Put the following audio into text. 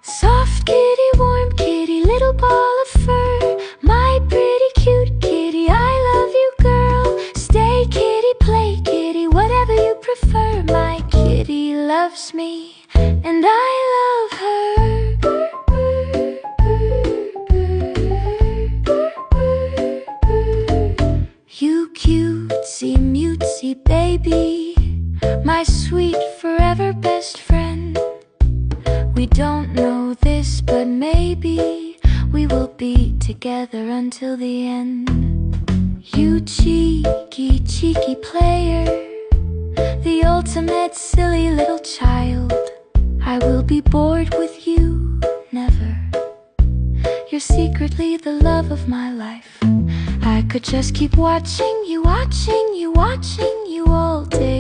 Soft kitty, warm kitty, little ball of fur, my pretty cute kitty, I love you, girl. Stay kitty, play kitty, whatever you prefer. My kitty loves me, and I love her. You cutesy, mutesy baby, my sweet forever best friend. We don't know this, but maybe we will be together until the end. You cheeky, cheeky player, the ultimate silly little child, I will be bored with you, never. You're secretly the love of my life. I could just keep watching you, watching you, watching you all day